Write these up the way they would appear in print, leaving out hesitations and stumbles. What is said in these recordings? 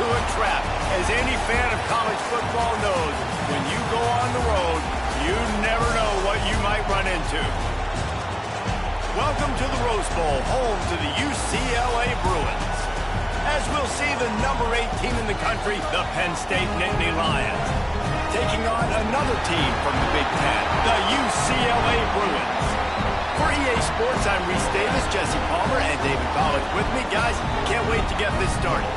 into a trap. As any fan of college football knows, when you go on the road, you never know what you might run into. Welcome to the Rose Bowl, home to the UCLA Bruins. As we'll see the number 8 team in the country, the Penn State Nittany Lions, taking on another team from the Big Ten, the UCLA Bruins. For EA Sports, I'm Reese Davis, Jesse Palmer, and David Pollack with me. Guys, can't wait to get this started.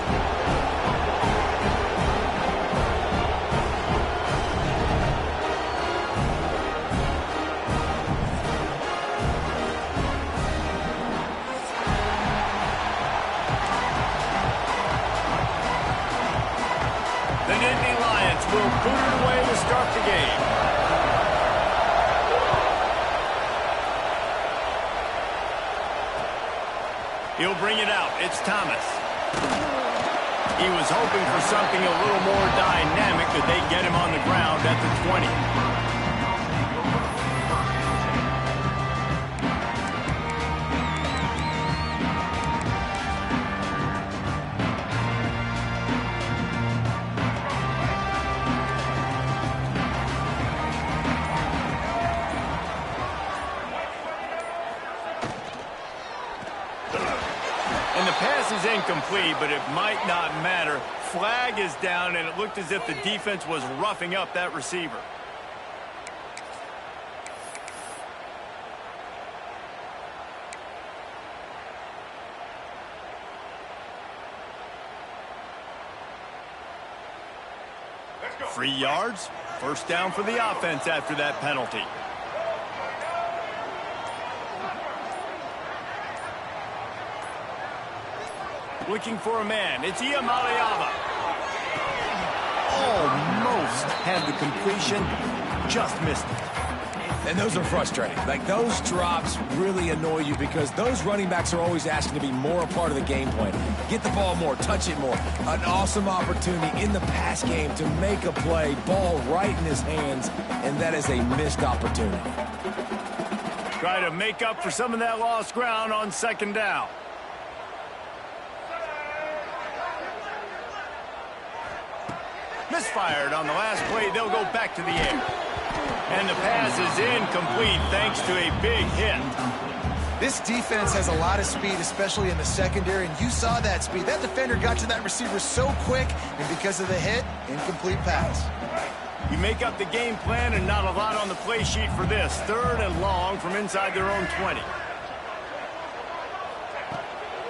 The Nittany Lions will boot it away to start the game. He'll bring it out. It's Thomas. He was hoping for something a little more dynamic, but they get him on the ground at the 20. And the pass is incomplete, but it might not matter. Flag is down, and it looked as if the defense was roughing up that receiver. Free yards. First down for the offense after that penalty. Looking for a man. It's Iamaleava. Almost had the completion. Just missed it. And those are frustrating. Like, those drops really annoy you because those running backs are always asking to be more a part of the game plan. Get the ball more, touch it more. An awesome opportunity in the pass game to make a play, ball right in his hands, and that is a missed opportunity. Try to make up for some of that lost ground on second down. Misfired on the last play. They'll go back to the air. And the pass is incomplete thanks to a big hit. This defense has a lot of speed, especially in the secondary, and you saw that speed. That defender got to that receiver so quick, and because of the hit, incomplete pass. You make up the game plan and not a lot on the play sheet for this. Third and long from inside their own 20.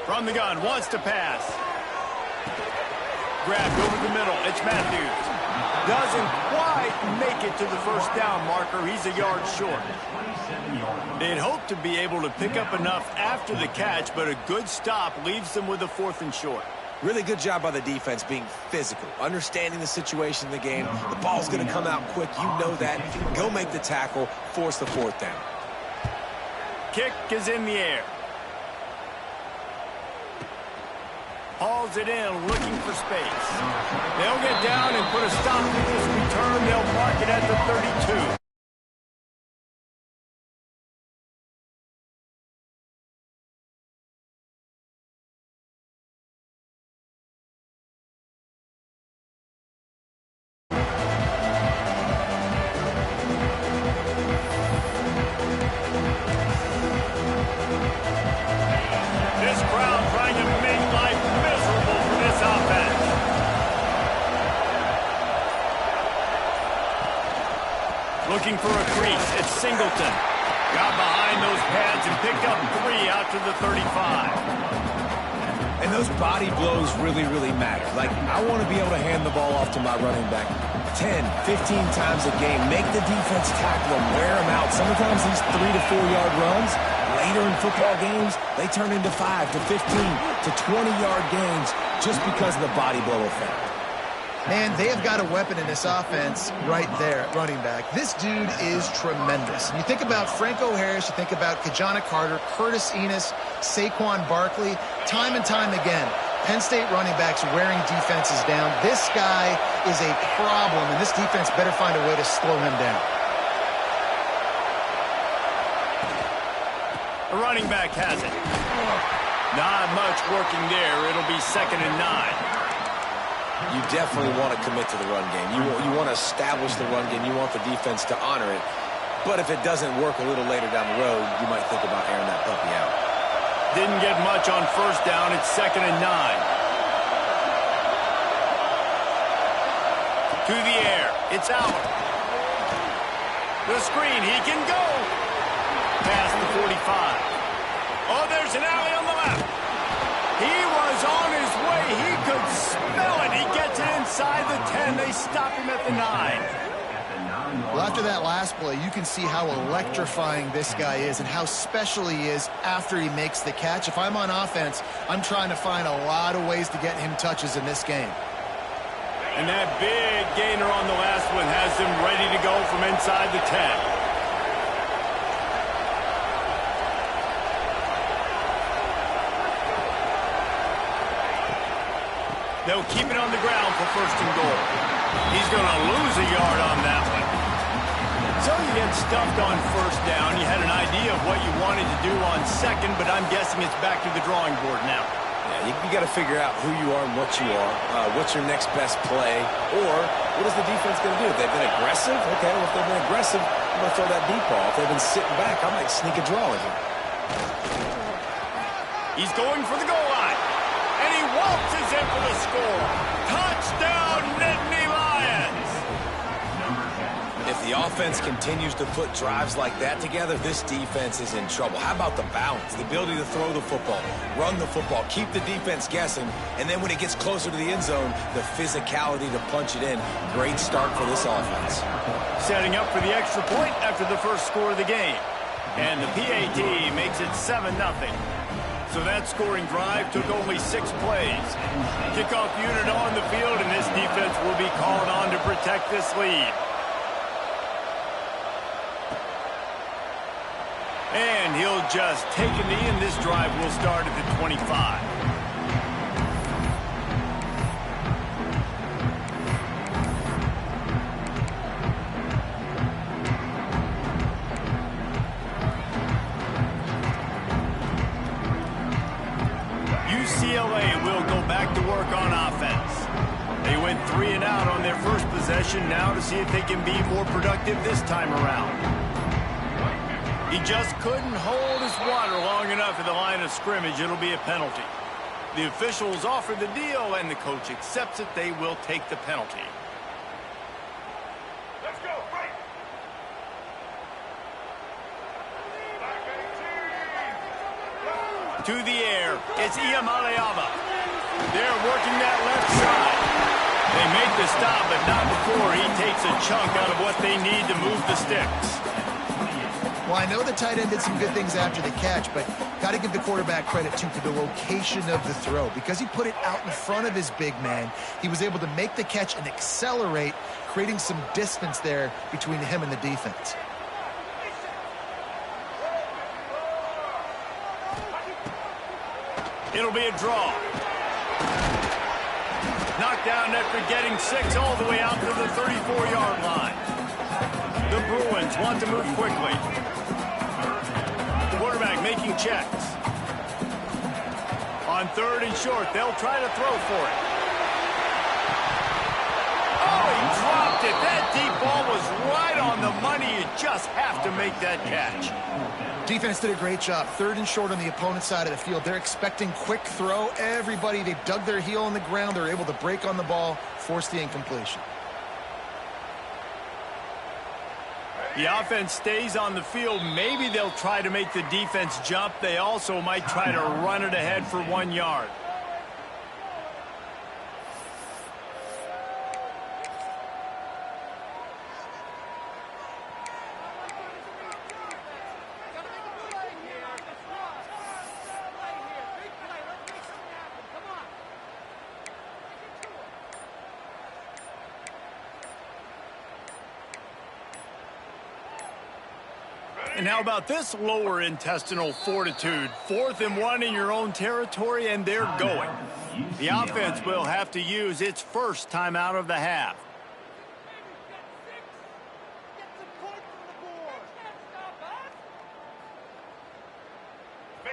From the gun, wants to pass. Grabbed over the middle. It's Matthews. Doesn't quite make it to the first down marker. He's a yard short. They'd hoped to be able to pick up enough after the catch, but a good stop leaves them with a 4th and short. Really good job by the defense being physical, understanding the situation in the game. The ball's going to come out quick. You know that. Go make the tackle, force the 4th down. Kick is in the air. Hauls it in, looking for space. They'll get down and put a stop to this return. They'll mark it at the 32. This crowd trying to make life miserable for this offense. Looking for a crease. It's Singleton. Got behind those pads and picked up 3 out to the 35. And those body blows really, really matter. Like, I want to be able to hand the ball off to my running back 10, 15 times a game. Make the defense tackle him, wear him out. Sometimes these 3 to 4 yard runs, later in football games, they turn into 5 to 15 to 20-yard gains just because of the body blow effect. Man, they have got a weapon in this offense right there at running back. This dude is tremendous. And you think about Franco Harris, you think about Kajana Carter, Curtis Enos, Saquon Barkley, time and time again, Penn State running backs wearing defenses down. This guy is a problem, and this defense better find a way to slow him down. The running back has it. Not much working there. It'll be 2nd and 9. definitely want to commit to the run game. You want to establish the run game. You want the defense to honor it. But if it doesn't work a little later down the road, you might think about airing that puppy out. Didn't get much on first down. It's 2nd and 9. To the air. It's out. The screen. He can go. Past the 45. Oh, there's an alley on the left. He was on his way. He could smell it. He gets it inside the 10. They stop him at the 9. Well, after that last play, you can see how electrifying this guy is and how special he is after he makes the catch. If I'm on offense, I'm trying to find a lot of ways to get him touches in this game. And that big gainer on the last one has him ready to go from inside the 10. They'll keep it on the ground for 1st and goal. He's going to lose a yard on that one. So you get stuffed on 1st down. You had an idea of what you wanted to do on 2nd, but I'm guessing it's back to the drawing board now. Yeah, you got to figure out who you are and what you are. What's your next best play? Or what is the defense going to do? If they've been aggressive, okay, well, if they've been aggressive, I'm going to throw that deep ball. If they've been sitting back, I might sneak a draw with him. He's going for the goal line. And he waltzes in for the score. Touchdown, Nittany Lions! If the offense continues to put drives like that together, this defense is in trouble. How about the balance, the ability to throw the football, run the football, keep the defense guessing, and then when it gets closer to the end zone, the physicality to punch it in. Great start for this offense. Setting up for the extra point after the first score of the game. And the PAT makes it 7-0. So that scoring drive took only 6 plays. Kickoff unit on the field, and this defense will be called on to protect this lead. And he'll just take a knee, and this drive will start at the 25. UCLA will go back to work on offense. They went 3 and out on their first possession, now to see if they can be more productive this time around. He just couldn't hold his water long enough at the line of scrimmage. It'll be a penalty. The officials offer the deal, and the coach accepts it. They will take the penalty. Let's go, right. To the air, it's Iamaleava. They're working that left side. They make the stop, but not before he takes a chunk out of what they need to move the sticks. Well, I know the tight end did some good things after the catch, but got to give the quarterback credit, too, for the location of the throw. Because he put it out in front of his big man, he was able to make the catch and accelerate, creating some distance there between him and the defense. It'll be a draw. Knocked down after getting 6 all the way out to the 34-yard line. The Bruins want to move quickly. Quarterback making checks. On 3rd and short, they'll try to throw for it. Oh, he dropped it. That deep ball was right on the money. You just have to make that catch. Defense did a great job. 3rd and short on the opponent's side of the field. They're expecting quick throw. Everybody, they dug their heel on the ground. They're able to break on the ball, force the incompletion. The offense stays on the field. Maybe they'll try to make the defense jump. They also might try to run it ahead for 1 yard. And how about this lower intestinal fortitude? 4th and 1 in your own territory, and they're going. The offense will have to use its first timeout of the half.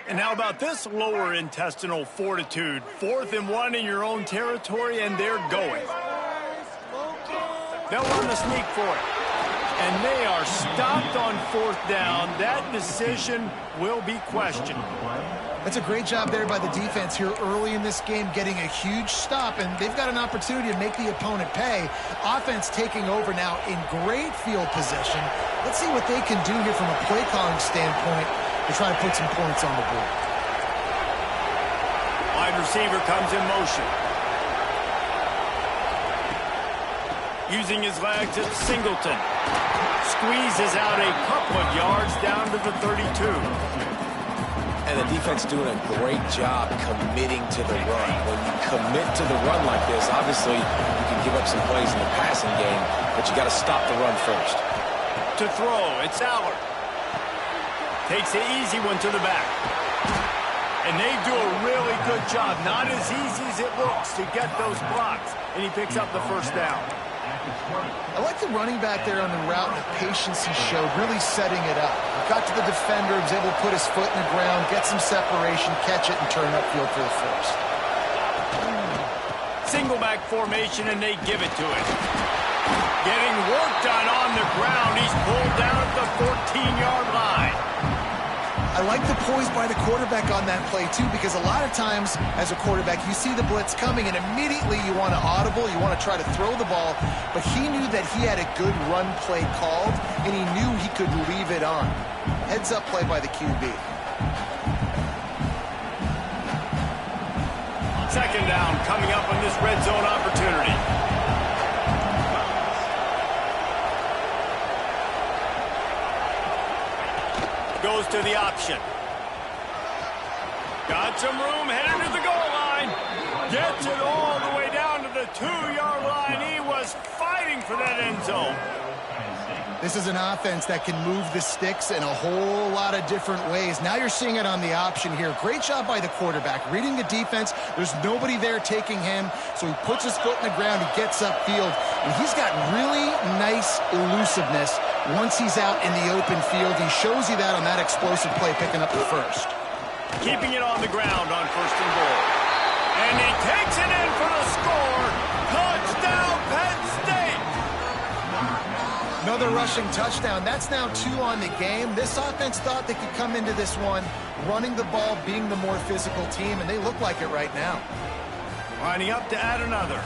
And how about this lower intestinal fortitude? 4th and 1 in your own territory, and they're going. They'll run the sneak for it. And they are stopped on 4th down. That decision will be questioned. That's a great job there by the defense here early in this game, getting a huge stop, and they've got an opportunity to make the opponent pay. Offense taking over now in great field possession. Let's see what they can do here from a play calling standpoint to try to put some points on the board. Wide receiver comes in motion. Using his legs, it's Singleton. Squeezes out a couple of yards down to the 32. And the defense doing a great job committing to the run. When you commit to the run like this, obviously you can give up some plays in the passing game, but you got to stop the run first. To throw, it's Allard. Takes the easy one to the back. And they do a really good job. Not as easy as it looks to get those blocks. And he picks up the 1st down. I like the running back there on the route and the patience he showed, really setting it up. Got to the defender, was able to put his foot in the ground, get some separation, catch it, and turn upfield for the 1st. Single back formation, and they give it to him. Getting work done on the ground. He's pulled down at the 14-yard line. I like the poise by the quarterback on that play, too, because a lot of times as a quarterback, you see the blitz coming, and immediately you want to audible, you want to try to throw the ball, but he knew that he had a good run play called, and he knew he could leave it on. Heads-up play by the QB. 2nd down coming up on this red zone opportunity. Goes to the option. Got some room, headed to the goal line. Gets it all the way down to the 2-yard line. He was fighting for that end zone. This is an offense that can move the sticks in a whole lot of different ways. Now you're seeing it on the option here. Great job by the quarterback. Reading the defense, there's nobody there taking him, so he puts his foot in the ground, he gets upfield, and he's got really nice elusiveness once he's out in the open field. He shows you that on that explosive play, picking up the 1st. Keeping it on the ground on 1st and goal. And he takes it in for the score. Touchdown, Penn State! Another rushing touchdown. That's now 2 on the game. This offense thought they could come into this one running the ball, being the more physical team, and they look like it right now. Lining up to add another.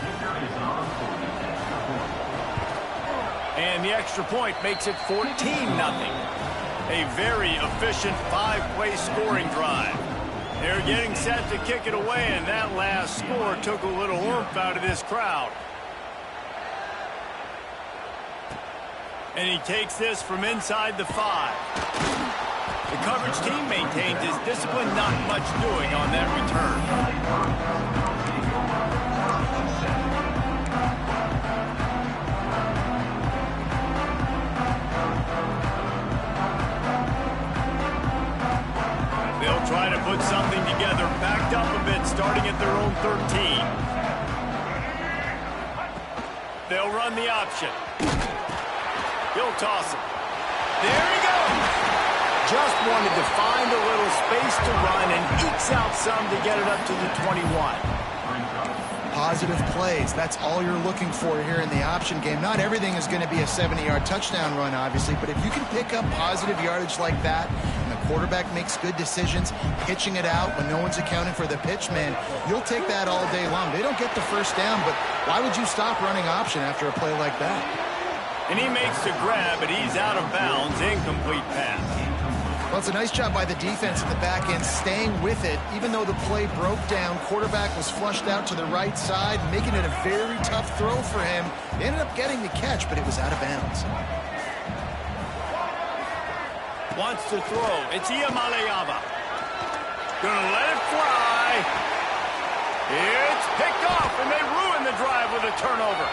And the extra point makes it 14-0. A very efficient 5-play scoring drive. They're getting set to kick it away, and that last score took a little oomph out of this crowd. And he takes this from inside the 5. The coverage team maintains his discipline, not much doing on that return. They'll try to put something together, backed up a bit, starting at their own 13. They'll run the option. He'll toss it. There he goes. Just wanted to find a little space to run and ekes out some to get it up to the 21. Positive plays. That's all you're looking for here in the option game. Not everything is going to be a 70-yard touchdown run, obviously, but if you can pick up positive yardage like that, and the quarterback makes good decisions, pitching it out when no one's accounting for the pitch, man, you'll take that all day long. They don't get the 1st down, but why would you stop running option after a play like that? And he makes the grab, but he's out of bounds. Incomplete pass. Well, it's a nice job by the defense in the back end, staying with it. Even though the play broke down, quarterback was flushed out to the right side, making it a very tough throw for him. They ended up getting the catch, but it was out of bounds. Wants to throw. It's Iamaleava. Gonna let it fly. It's picked off, and they ruin the drive with a turnover.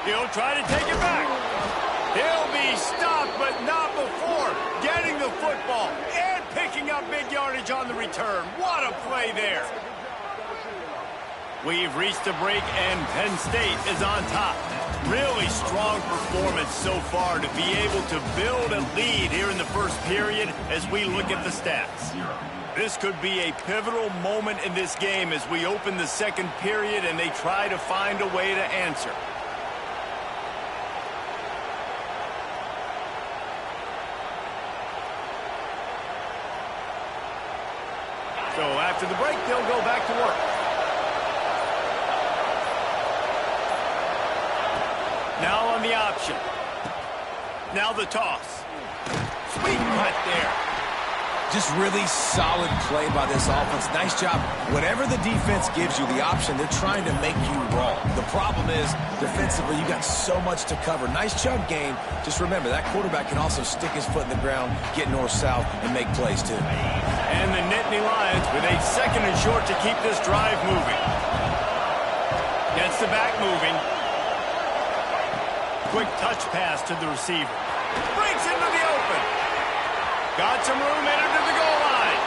He'll try to take it back. He'll be stopped, but not before getting the football and picking up big yardage on the return. What a play there. We've reached a break, and Penn State is on top. Really strong performance so far to be able to build a lead here in the first period as we look at the stats. This could be a pivotal moment in this game as we open the second period and they try to find a way to answer. So after the break, they'll go back to work. Now on the option. Now the toss. Sweet cut there. Just really solid play by this offense. Nice job. Whatever the defense gives you the option, they're trying to make you wrong. The problem is, defensively, you got so much to cover. Nice chunk game. Just remember, that quarterback can also stick his foot in the ground, get north-south, and make plays, too. And the Nittany Lions with a 2nd and short to keep this drive moving. Gets the back moving. Quick touch pass to the receiver. Breaks into the open. Got some room entered to the goal line.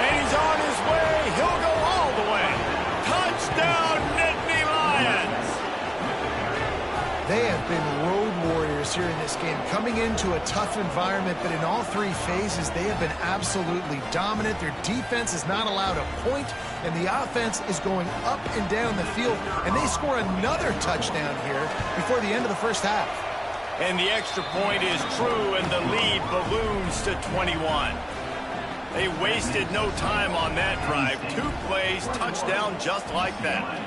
And he's on his way. He'll go all the way. Touchdown, Nittany Lions. They have been road warriors here in this game, coming into a tough environment, but in all 3 phases, they have been absolutely dominant. Their defense is not allowed a point, and the offense is going up and down the field, and they score another touchdown here before the end of the first half. And the extra point is true, and the lead balloons to 21. They wasted no time on that drive. 2 plays, touchdown just like that.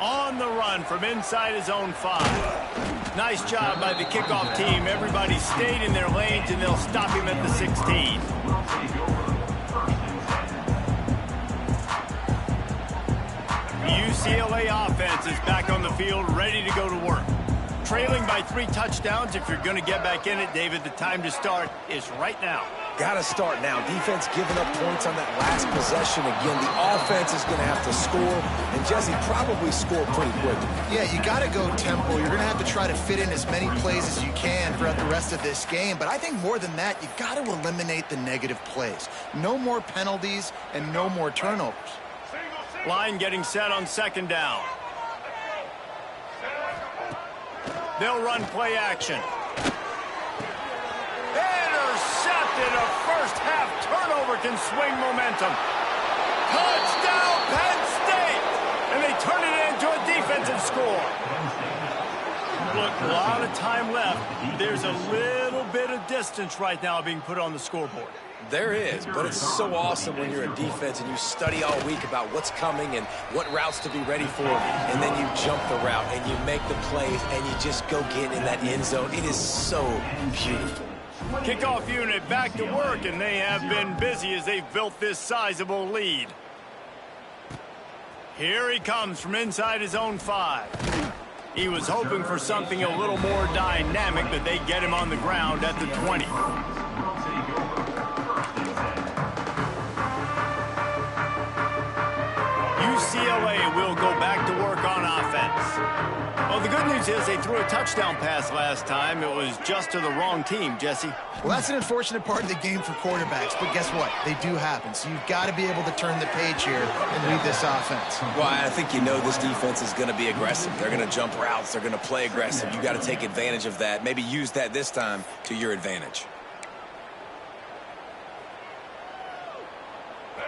On the run from inside his own 5. Nice job by the kickoff team. Everybody stayed in their lanes, and they'll stop him at the 16. UCLA offense is back on the field, ready to go to work. Trailing by 3 touchdowns. If you're going to get back in it, David, the time to start is right now. Got to start now. Defense giving up points on that last possession. Again, the offense is going to have to score, and Jesse probably score pretty quickly. Yeah, you got to go tempo. You're going to have to try to fit in as many plays as you can throughout the rest of this game. But I think more than that, you've got to eliminate the negative plays. No more penalties and no more turnovers. Line getting set on 2nd down. They'll run play action. Intercepted. A first-half turnover can swing momentum. Touchdown, Penn State! And they turn it into a defensive score. Look, a lot of time left. There's a little bit of distance right now being put on the scoreboard. There is, but it's so awesome when you're a defense and you study all week about what's coming and what routes to be ready for, and then you jump the route and you make the plays and you just go get in that end zone. It is so beautiful. Kickoff unit back to work, and they have been busy as they've built this sizable lead. Here he comes from inside his own 5. He was hoping for something a little more dynamic, but they get him on the ground at the 20. UCLA will go back to work on offense. Well, the good news is they threw a touchdown pass last time. It was just to the wrong team, Jesse. Well, that's an unfortunate part of the game for quarterbacks, but guess what? They do happen. So you've got to be able to turn the page here and read this offense. Well, I think you know this defense is going to be aggressive. They're going to jump routes. They're going to play aggressive. You got to take advantage of that. Maybe use that this time to your advantage.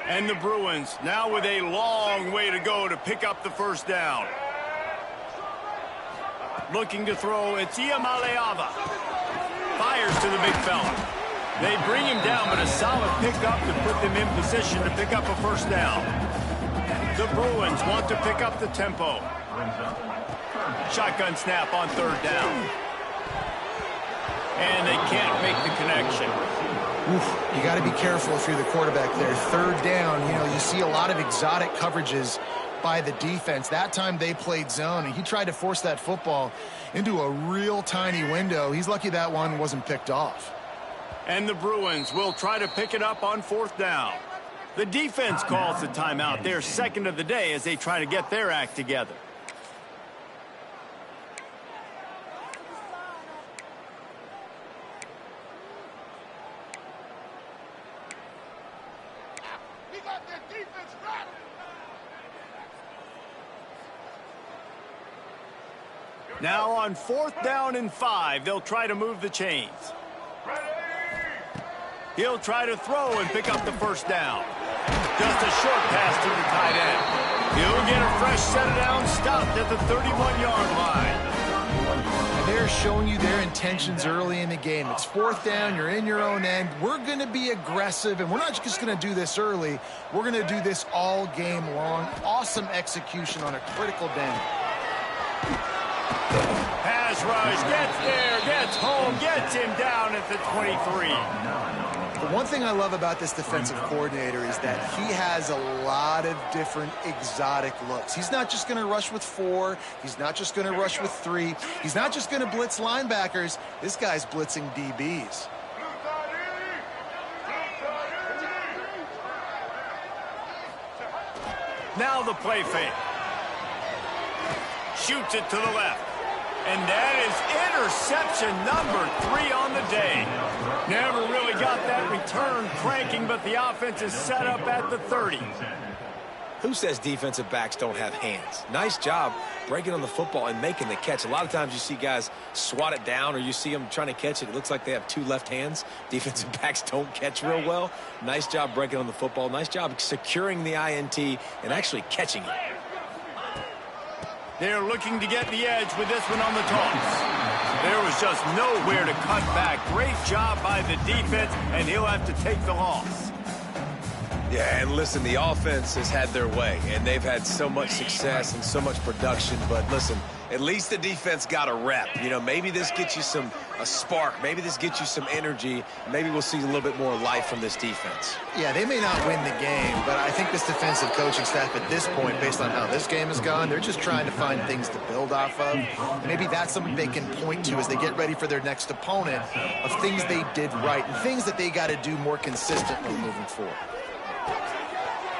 And the Bruins now with a long way to go to pick up the first down. Looking to throw, it's Iamaleava. Fires to the big fella. They bring him down, but a solid pickup to put them in position to pick up a first down. The Bruins want to pick up the tempo. Shotgun snap on 3rd down. And they can't make the connection. Oof, you got to be careful if you're the quarterback there. 3rd down, you know, you see a lot of exotic coverages by the defense. That time they played zone, and he tried to force that football into a real tiny window. He's lucky that one wasn't picked off. And the Bruins will try to pick it up on 4th down. The defense calls the timeout. Their 2nd of the day as they try to get their act together. Now on 4th down and 5, they'll try to move the chains. He'll try to throw and pick up the first down. Just a short pass to the tight end. He'll get a fresh set of downs, stopped at the 31-yard line. they're showing you their intentions early in the game. It's fourth down, you're in your own end. We're going to be aggressive, and we're not just going to do this early. We're going to do this all game long. Awesome execution on a critical down. Pass rush, gets there, gets home, gets him down at the 23. The one thing I love about this defensive coordinator is that he has a lot of different exotic looks. He's not just going to rush with 4. He's not just going to rush with 3. He's not just going to blitz linebackers. This guy's blitzing DBs. Now the play fake. Shoots it to the left. And that is interception number 3 on the day. Never really got that return cranking, but the offense is set up at the 30. Who says defensive backs don't have hands? Nice job breaking on the football and making the catch. A lot of times you see guys swat it down, or you see them trying to catch it. It looks like they have 2 left hands. Defensive backs don't catch real well. Nice job breaking on the football. Nice job securing the INT and actually catching it. They're looking to get the edge with this one on the toss. There was just nowhere to cut back. Great job by the defense, and he'll have to take the loss. Yeah, and listen, the offense has had their way, and they've had so much success and so much production. But listen, at least the defense got a rep. You know, maybe this gets you a spark. Maybe this gets you some energy. Maybe we'll see a little bit more life from this defense. Yeah, they may not win the game, but I think this defensive coaching staff at this point, based on how this game has gone, they're just trying to find things to build off of. Maybe that's something they can point to as they get ready for their next opponent, of things they did right and things that they got to do more consistently moving forward.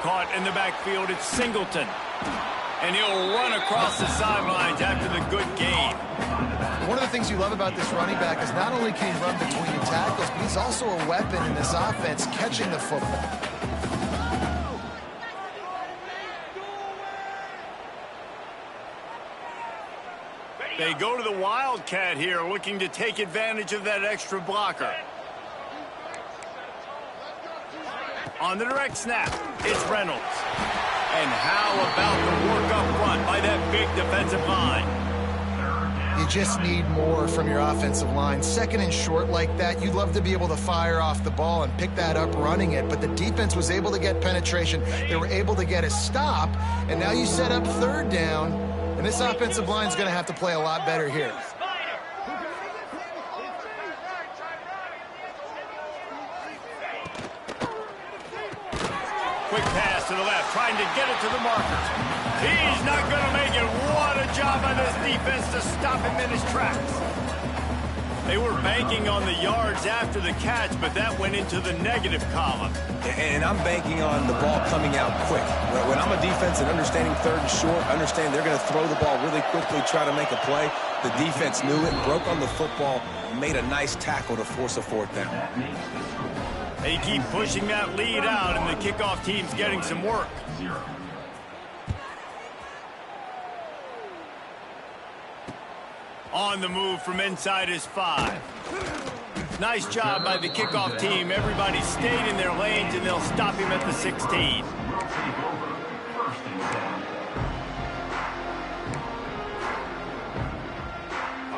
Caught in the backfield, it's Singleton. And he'll run across the sidelines after the good game. One of the things you love about this running back is not only can he run between the tackles, but he's also a weapon in this offense, catching the football. They go to the Wildcat here, looking to take advantage of that extra blocker. On the direct snap, it's Reynolds. And how about the work up front by that big defensive line? You just need more from your offensive line. Second and short like that, you'd love to be able to fire off the ball and pick that up running it, but the defense was able to get penetration. They were able to get a stop, and now you set up third down, and this offensive line is going to have to play a lot better here. Quick pass to the left, trying to get it to the marker. He's not going to make it. What a job by this defense to stop him in his tracks. They were banking on the yards after the catch, but that went into the negative column. And I'm banking on the ball coming out quick. When I'm a defense and understanding third and short, understand they're going to throw the ball really quickly, try to make a play. The defense knew it, broke on the football, made a nice tackle to force a fourth down. They keep pushing that lead out, and the kickoff team's getting some work. On the move from inside his 5. Nice job by the kickoff team. Everybody stayed in their lanes, and they'll stop him at the 16.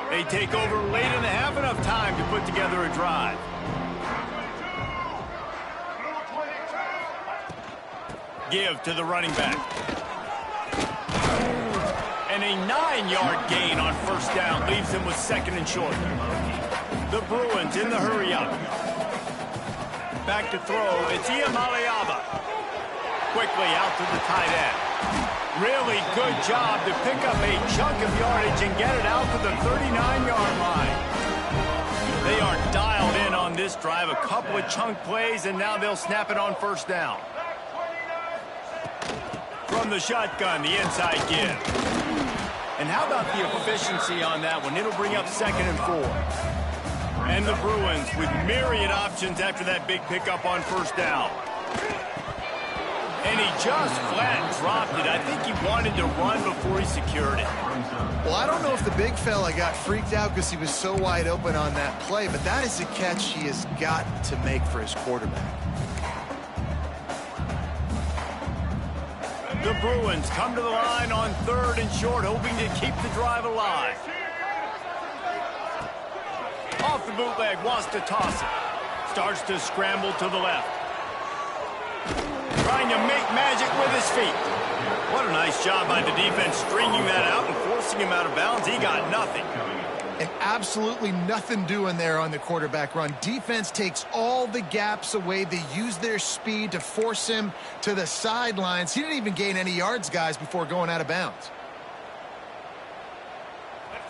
They take over late and have enough time to put together a drive. Give to the running back. And a 9-yard gain on first down leaves him with second and short. The Bruins in the hurry-up. Back to throw. It's Iamaleava. Quickly out to the tight end. Really good job to pick up a chunk of yardage and get it out to the 39-yard line. They are dialed in on this drive. A couple of chunk plays, and now they'll snap it on first down. From the shotgun, the inside give. And how about the efficiency on that one? It'll bring up second and 4. And the Bruins with myriad options after that big pickup on first down. And he just flat dropped it. I think he wanted to run before he secured it. Well, I don't know if the big fella got freaked out because he was so wide open on that play, but that is a catch he has got to make for his quarterback. The Bruins come to the line on third and short, hoping to keep the drive alive. the bootleg, wants to toss it. Starts to scramble to the left. Trying to make magic with his feet. What a nice job by the defense stringing that out and forcing him out of bounds. He got nothing. And absolutely nothing doing there on the quarterback run. Defense takes all the gaps away. They use their speed to force him to the sidelines. He didn't even gain any yards, guys, before going out of bounds.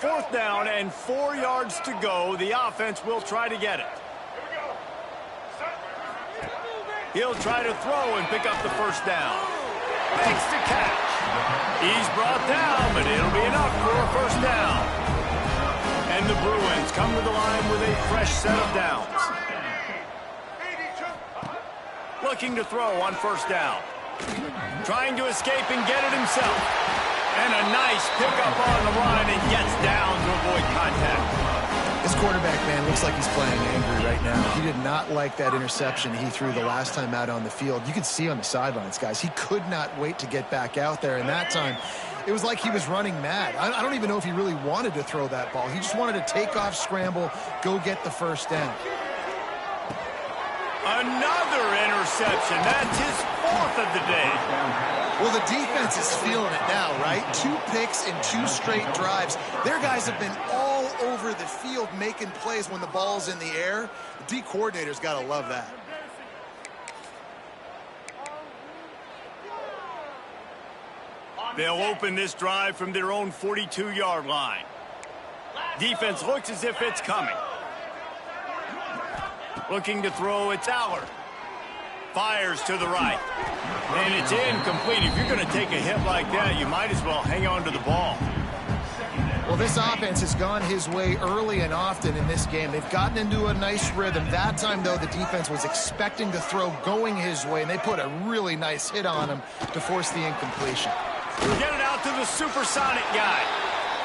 4th down and 4 yards to go. The offense will try to get it. He'll try to throw and pick up the 1st down. Makes the catch. He's brought down, but it'll be enough for a 1st down. And the Bruins come to the line with a fresh set of downs. Looking to throw on 1st down. Trying to escape and get it himself. And a nice pickup on the line and gets down to avoid contact. This quarterback, man, looks like he's playing angry right now. He did not like that interception he threw the last time out on the field. You could see on the sidelines, guys, he could not wait to get back out there. And that time, it was like he was running mad. I don't even know if he really wanted to throw that ball. He just wanted to take off, scramble, go get the 1st down. Another interception. That's his 4th of the day. Well, the defense is feeling it now, right? 2 picks in 2 straight drives. Their guys have been all over the field making plays when the ball's in the air. The D coordinator's got to love that. They'll open this drive from their own 42-yard line. Defense looks as if it's coming. Looking to throw, it's Allard. Fires to the right. And it's incomplete. If you're going to take a hit like that, you might as well hang on to the ball. Well, this offense has gone his way early and often in this game. They've gotten into a nice rhythm. That time, though, the defense was expecting the throw going his way, and they put a really nice hit on him to force the incompletion. We'll get it out to the supersonic guy.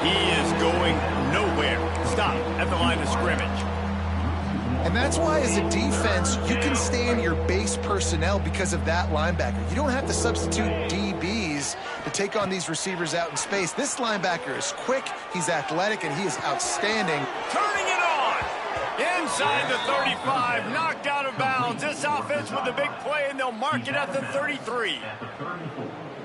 He is going nowhere. Stop at the line of scrimmage. And that's why, as a defense, you can stay in your base personnel because of that linebacker. You don't have to substitute DBs to take on these receivers out in space. This linebacker is quick, he's athletic, and he is outstanding. Turning it on. Inside the 35, knocked out of bounds. This offense with a big play, and they'll mark it at the 33.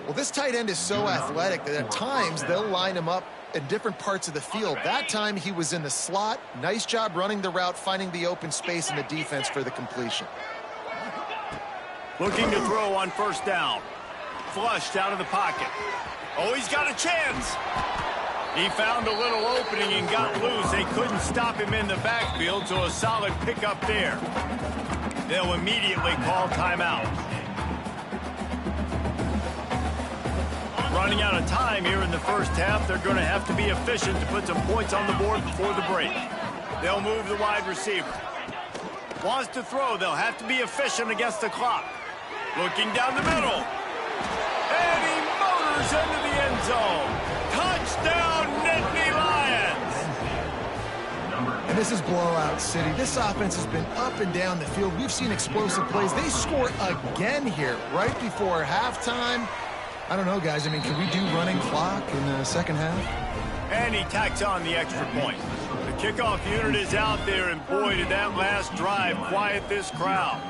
Well, this tight end is so athletic that at times they'll line him up in different parts of the field. That time he was in the slot. Nice job running the route, finding the open space in the defense for the completion. Looking to throw on 1st down. Flushed out of the pocket. Oh, he's got a chance. He found a little opening and got loose. They couldn't stop him in the backfield, so a solid pickup there. They'll immediately call timeout. Running out of time here in the 1st half. They're going to have to be efficient to put some points on the board before the break. They'll move the wide receiver. Wants to throw. They'll have to be efficient against the clock. Looking down the middle. And he motors into the end zone. Touchdown, Nittany Lions! And this is blowout city. This offense has been up and down the field. We've seen explosive plays. They score again here right before halftime. I don't know, guys. I mean, can we do running clock in the 2nd half? And he tacks on the extra point. The kickoff unit is out there, and boy, did that last drive quiet this crowd.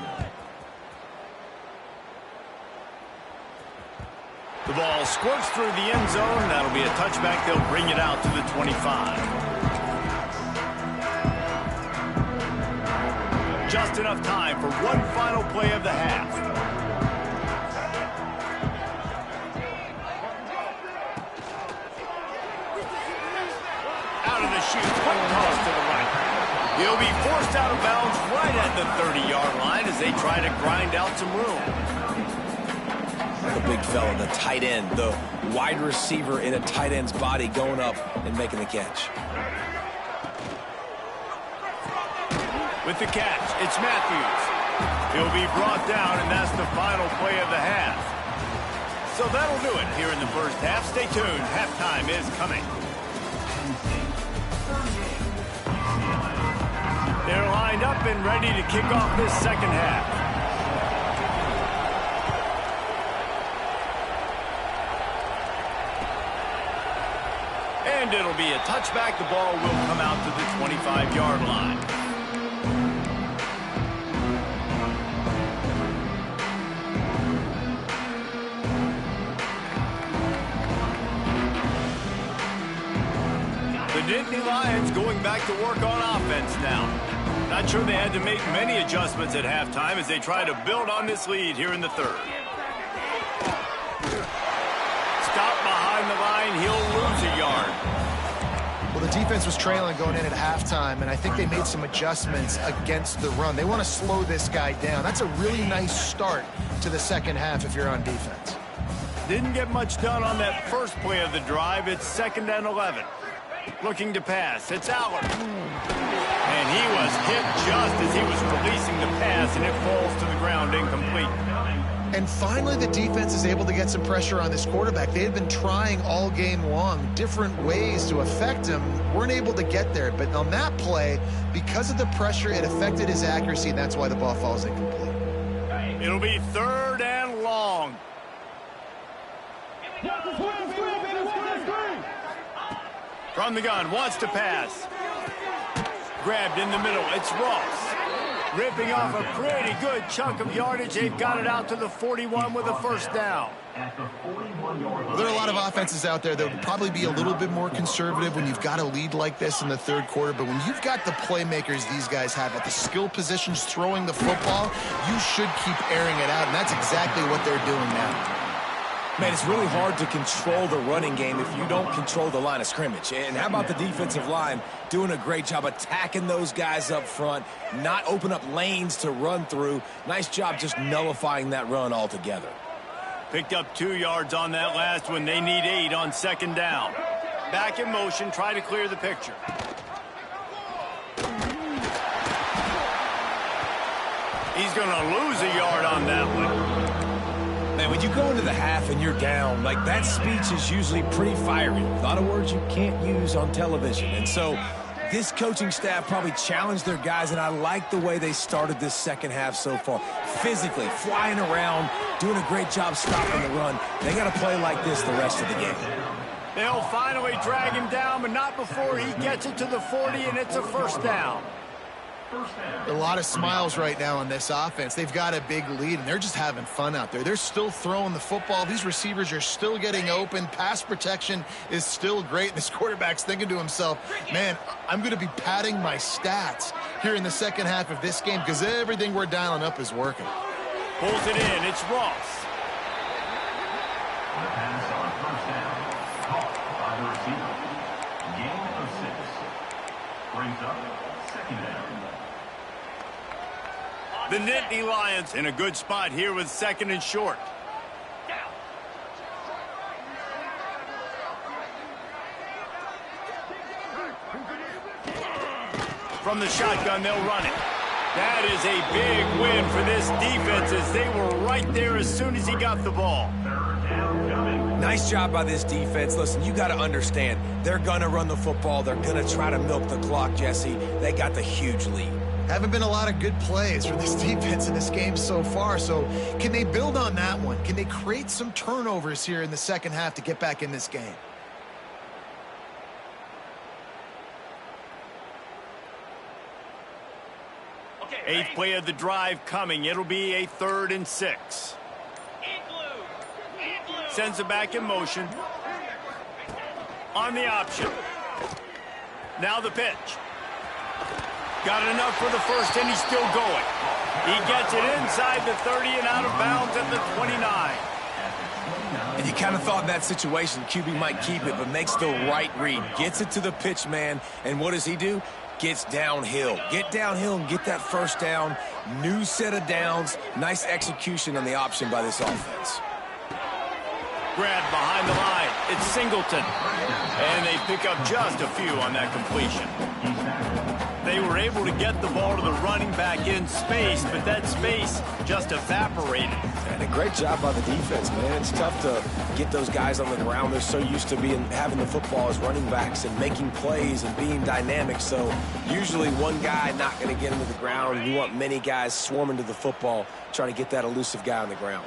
The ball squirts through the end zone. That'll be a touchback. They'll bring it out to the 25. Just enough time for one final play of the half. Shoots, quick toss to the right. He'll be forced out of bounds right at the 30-yard line as they try to grind out some room. The big fella, the tight end, the wide receiver in a tight end's body going up and making the catch. With the catch, it's Matthews. He'll be brought down, and that's the final play of the half. So that'll do it here in the 1st half. Stay tuned. Halftime is coming. They're lined up and ready to kick off this 2nd half. And it'll be a touchback. The ball will come out to the 25-yard line. Nittany Lions going back to work on offense now. Not sure they had to make many adjustments at halftime as they try to build on this lead here in the third. Stop behind the line, he'll lose a yard. Well, the defense was trailing going in at halftime, and I think they made some adjustments against the run. They want to slow this guy down. That's a really nice start to the second half if you're on defense. Didn't get much done on that first play of the drive. It's 2nd and 11. Looking to pass. It's Allen. And he was hit just as he was releasing the pass, and it falls to the ground incomplete. And finally, the defense is able to get some pressure on this quarterback. They had been trying all game long different ways to affect him. Weren't able to get there. But on that play, because of the pressure, it affected his accuracy, and that's why the ball falls incomplete. It'll be 3rd and long. From the gun, wants to pass. Grabbed in the middle, it's Ross. Ripping off a pretty good chunk of yardage. They've got it out to the 41 with a first down. Well, there are a lot of offenses out there that would probably be a little bit more conservative when you've got a lead like this in the third quarter. But when you've got the playmakers these guys have at the skill positions throwing the football, you should keep airing it out. And that's exactly what they're doing now. Man, it's really hard to control the running game if you don't control the line of scrimmage. And how about the defensive line doing a great job attacking those guys up front, not open up lanes to run through. Nice job just nullifying that run altogether. Picked up 2 yards on that last one. They need 8 on 2nd down. Back in motion, try to clear the picture. He's going to lose a yard on that one. Man, when you go into the half and you're down, like that speech is usually pretty fiery. A lot of words you can't use on television. And so this coaching staff probably challenged their guys, and I like the way they started this second half so far. Physically, flying around, doing a great job stopping the run. They got to play like this the rest of the game. They'll finally drag him down, but not before he gets it to the 40, and it's a first down. A lot of smiles right now on this offense. They've got a big lead, and they're just having fun out there. They're still throwing the football. These receivers are still getting open. Pass protection is still great. This quarterback's thinking to himself, man, I'm going to be padding my stats here in the second half of this game because everything we're dialing up is working. Pulls it in. It's Ross. The pass on first down. Caught by the receiver. Gain of 6. Brings up 2nd down. The Nittany Lions in a good spot here with 2nd and short. From the shotgun, they'll run it. That is a big win for this defense as they were right there as soon as he got the ball. Nice job by this defense. Listen, you got to understand, they're going to run the football. They're going to try to milk the clock, Jesse. They got the huge lead. Haven't been a lot of good plays from this defense in this game so far. So can they build on that one? Can they create some turnovers here in the second half to get back in this game? Eighth play of the drive coming. It'll be a 3rd and 6. Sends it back in motion. On the option. Now the pitch. Got enough for the first, and he's still going. He gets it inside the 30 and out of bounds at the 29. And you kind of thought in that situation QB might keep it, but makes the right read. Gets it to the pitch man, and what does he do? Gets downhill. Get downhill and get that first down. New set of downs. Nice execution on the option by this offense. Grabbed behind the line. It's Singleton. And they pick up just a few on that completion. They were able to get the ball to the running back in space, but that space just evaporated. And a great job by the defense, man. It's tough to get those guys on the ground. They're so used to having the football as running backs and making plays and being dynamic. So usually one guy not going to get into the ground, and you want many guys swarming to the football, trying to get that elusive guy on the ground.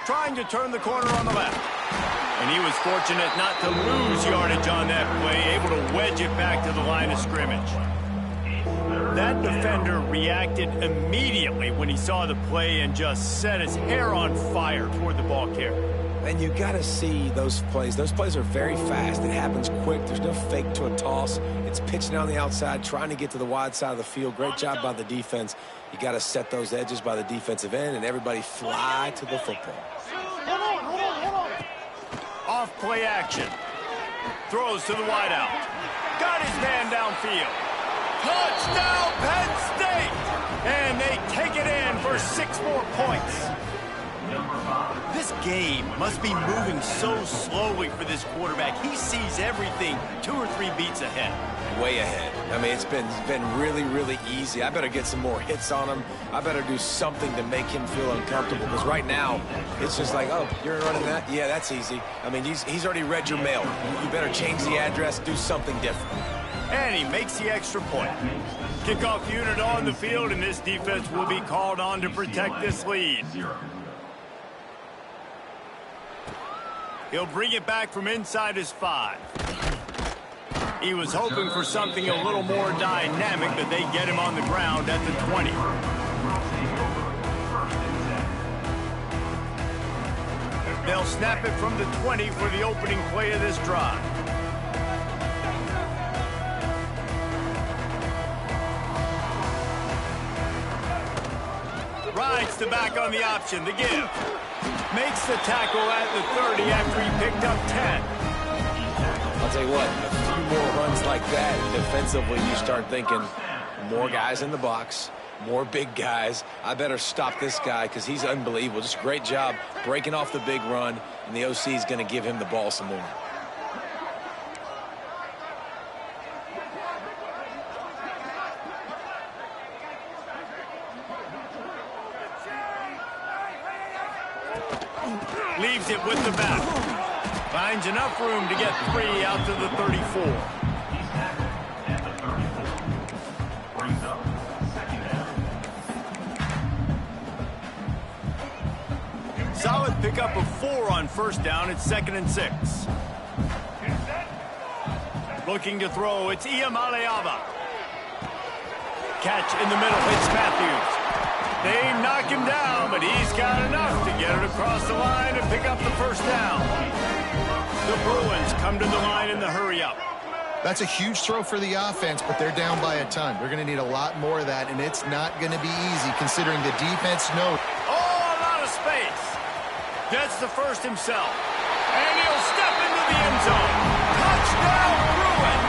Trying to turn the corner on the left. And he was fortunate not to lose yardage on that play, able to wedge it back to the line of scrimmage. That defender reacted immediately when he saw the play and just set his hair on fire toward the ball carrier. And you got to see those plays. Those plays are very fast. It happens quick. There's no fake to a toss. It's pitching on the outside, trying to get to the wide side of the field. Great job by the defense. You got to set those edges by the defensive end, and everybody fly to the football. Off play action. Throws to the wideout. Got his man downfield. Touchdown, Penn State! And they take it in for 6 more points. This game must be moving so slowly for this quarterback. He sees everything 2 or 3 beats ahead. Way ahead. I mean, it's been really, really easy. I better get some more hits on him. I better do something to make him feel uncomfortable, because right now, it's just like, oh, you're running that? Yeah, that's easy. I mean, he's already read your mail. You better change the address, do something different. And he makes the extra point. Kickoff unit on the field, and this defense will be called on to protect this lead. He'll bring it back from inside his 5. He was hoping for something a little more dynamic, but they get him on the ground at the 20. They'll snap it from the 20 for the opening play of this drive. Rides the back on the option, the give. Makes the tackle at the 30 after he picked up 10. I'll tell you what, a few more runs like that, defensively you start thinking, more guys in the box, more big guys. I better stop this guy because he's unbelievable. Just a great job breaking off the big run, and the OC is going to give him the ball some more. Leaves it with the back. Finds enough room to get 3 out to the 34. He's tackled at the 34. Brings up 2nd down. Solid pickup of 4 on 1st down. It's 2nd and 6. Looking to throw, it's Iamaleava. Catch in the middle, it's Matthews. They knock him down, but he's got enough to get it across the line and pick up the 1st down. The Bruins come to the line in the hurry-up. That's a huge throw for the offense, but they're down by a ton. They're going to need a lot more of that, and it's not going to be easy considering the defense knows. Oh, a lot of space. Gets the 1st himself. And he'll step into the end zone. Touchdown, Bruins!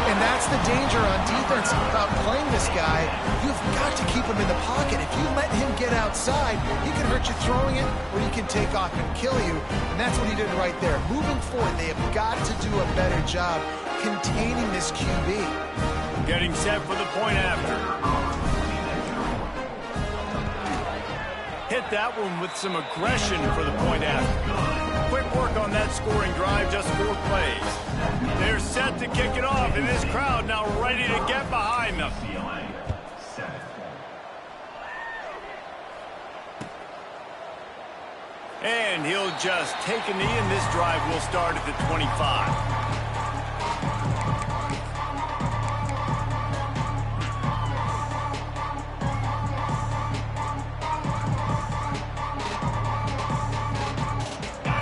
And that's the danger on defense about playing this guy. You've got to keep him in the pocket. If you let him get outside, he can hurt you throwing it, or he can take off and kill you. And that's what he did right there. Moving forward, they have got to do a better job containing this QB. Getting set for the point after. Hit that one with some aggression for the point after. Quick work on that scoring drive, just 4 plays. They're set to kick it off, and this crowd now ready to get behind them. UCLA, 7. And he'll just take a knee, and this drive will start at the 25.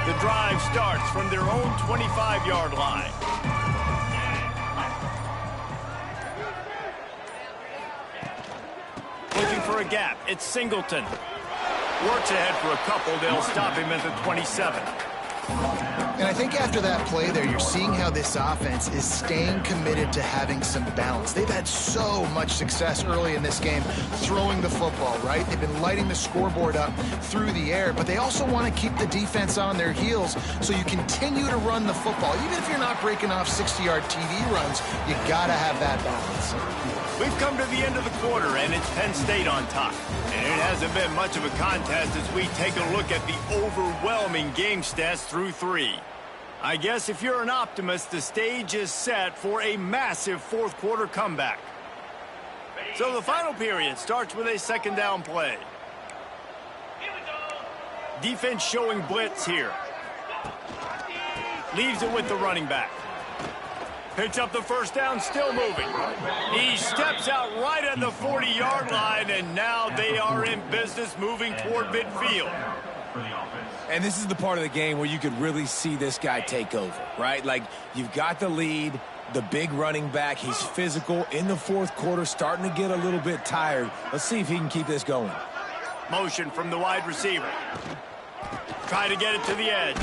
The drive starts from their own 25-yard line. Looking for a gap. It's Singleton. Works ahead for a couple. They'll stop him at the 27. And I think after that play there, you're seeing how this offense is staying committed to having some balance. They've had so much success early in this game throwing the football, right? They've been lighting the scoreboard up through the air, but they also want to keep the defense on their heels so you continue to run the football. Even if you're not breaking off 60-yard TD runs, you got to have that balance. We've come to the end of the quarter, and it's Penn State on top. And it hasn't been much of a contest as we take a look at the overwhelming game stats through 3. I guess if you're an optimist, the stage is set for a massive 4th quarter comeback. So the final period starts with a 2nd down play. Defense showing blitz here. Leaves it with the running back. Picks up the 1st down, still moving. He steps out right at the 40-yard line, and now they are in business moving toward midfield. For the offense. And this is the part of the game where you could really see this guy take over, right? Like, you've got the lead, the big running back. He's physical in the fourth quarter, starting to get a little bit tired. Let's see if he can keep this going. Motion from the wide receiver. Try to get it to the edge.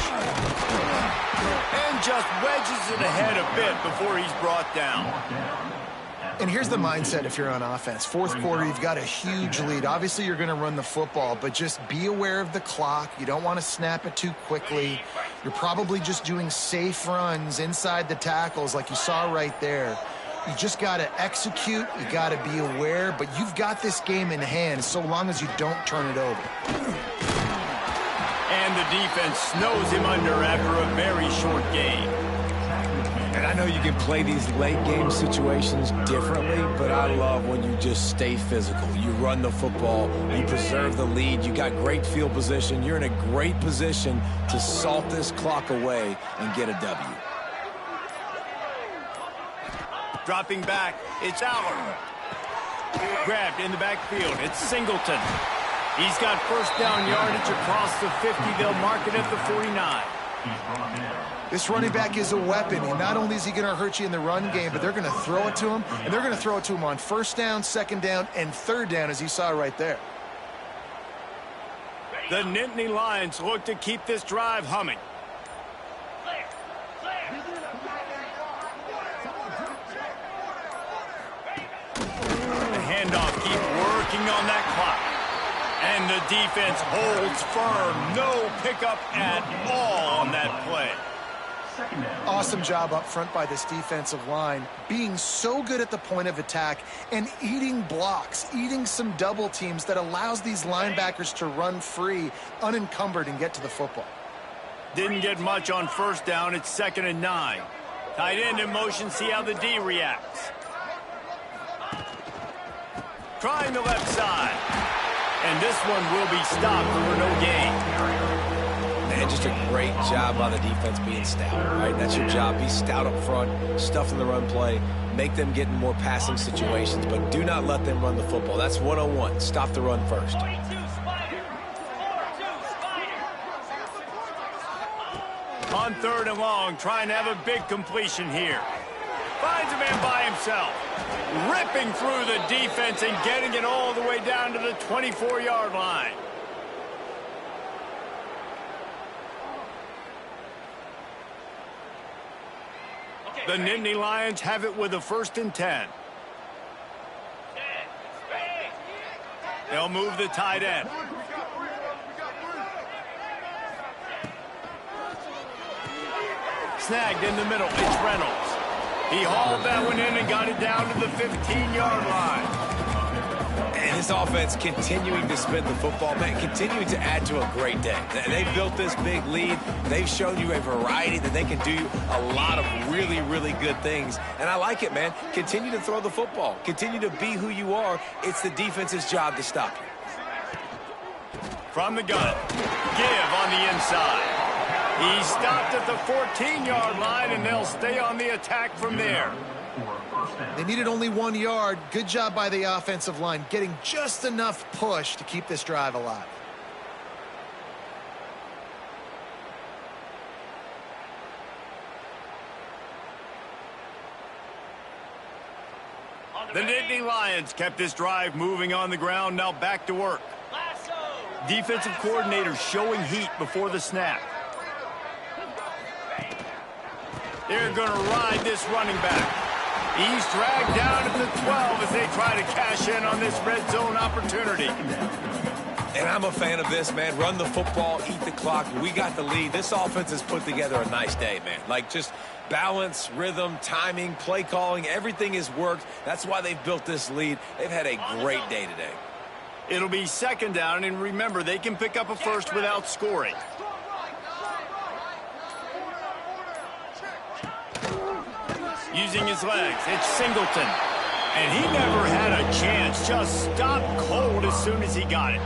And just wedges it ahead a bit before he's brought down. And here's the mindset if you're on offense. Fourth quarter, you've got a huge lead. Obviously, you're going to run the football, but just be aware of the clock. You don't want to snap it too quickly. You're probably just doing safe runs inside the tackles like you saw right there. You just got to execute. You got to be aware, but you've got this game in hand so long as you don't turn it over. And the defense snows him under after a very short game. And I know you can play these late game situations differently, but I love when you just stay physical. You run the football, you preserve the lead, you got great field position, you're in a great position to salt this clock away and get a W. Dropping back, it's Aller. Grabbed in the backfield, it's Singleton. He's got first down yardage across the 50. They'll mark it at the 49. This running back is a weapon. And not only is he going to hurt you in the run game, but they're going to throw it to him, and they're going to throw it to him on first down, second down, and third down, as you saw right there. The Nittany Lions look to keep this drive humming. The handoff, keep working on that clock. And the defense holds firm. No pickup at all on that play. Awesome job up front by this defensive line, being so good at the point of attack and eating blocks, eating some double teams that allows these linebackers to run free, unencumbered, and get to the football. Didn't get much on first down. It's 2nd and 9. Tight end in motion. See how the D reacts. Trying the left side. And this one will be stopped for no gain. Man, just a great job by the defense being stout, right? That's your job. Be stout up front, stuff in the run play, make them get in more passing situations, but do not let them run the football. That's 101. Stop the run first. On 3rd and long, trying to have a big completion here. Finds a man by himself. Ripping through the defense and getting it all the way down to the 24-yard line. The Nittany Lions have it with a 1st and 10. They'll move the tight end. Snagged in the middle. It's Reynolds. He hauled that one in and got it down to the 15-yard line. And this offense continuing to spin the football, man, continuing to add to a great day. They've built this big lead. They've shown you a variety that they can do a lot of really, really good things. And I like it, man. Continue to throw the football. Continue to be who you are. It's the defense's job to stop you. From the gun. Give on the inside. He stopped at the 14-yard line, and they'll stay on the attack from there. They needed only 1 yard. Good job by the offensive line, getting just enough push to keep this drive alive. The Nittany Lions kept this drive moving on the ground, now back to work. Defensive coordinator showing heat before the snap. They're going to ride this running back. He's dragged down at the 12 as they try to cash in on this red zone opportunity. And I'm a fan of this, man. Run the football, eat the clock. We got the lead. This offense has put together a nice day, man. Like, just balance, rhythm, timing, play calling, everything has worked. That's why they've built this lead. They've had a great day today. It'll be 2nd down, and remember, they can pick up a first without scoring. Using his legs, it's Singleton. And he never had a chance, just stopped cold as soon as he got it.